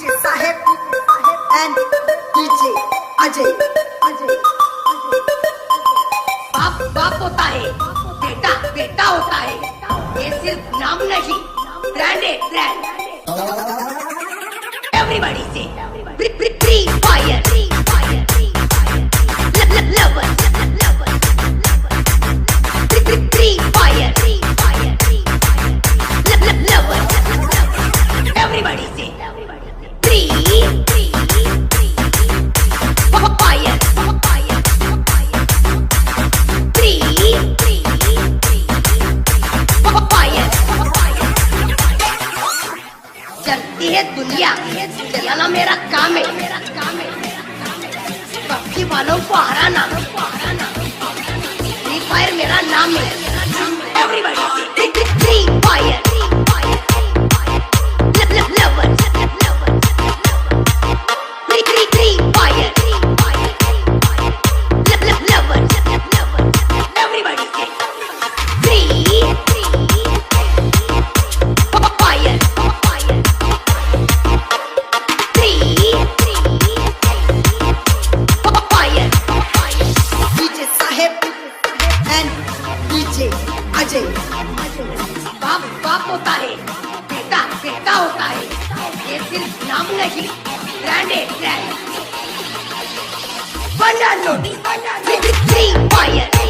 DJ Saheb and DJ Ajay. बाप बाप होता है, बेटा बेटा होता है, ये सिर्फ नाम नहीं, ब्रांड है brand. Everybody say free fire, lover, free fire, lover. Everybody say free fire. चलती है दुनिया, चलाना मेरा काम है, पक्षी वालों को हराना, फ्री फायर मेरा नाम है। Everybody free fire, lover, free fire, lover. Everybody say free fire. DJ Saheb and DJ Ajay. बाप बाप होता है, बेटा बेटा होता है, ये सिर्फ नाम नहीं, ब्रांड है ब्रांड। Free fire.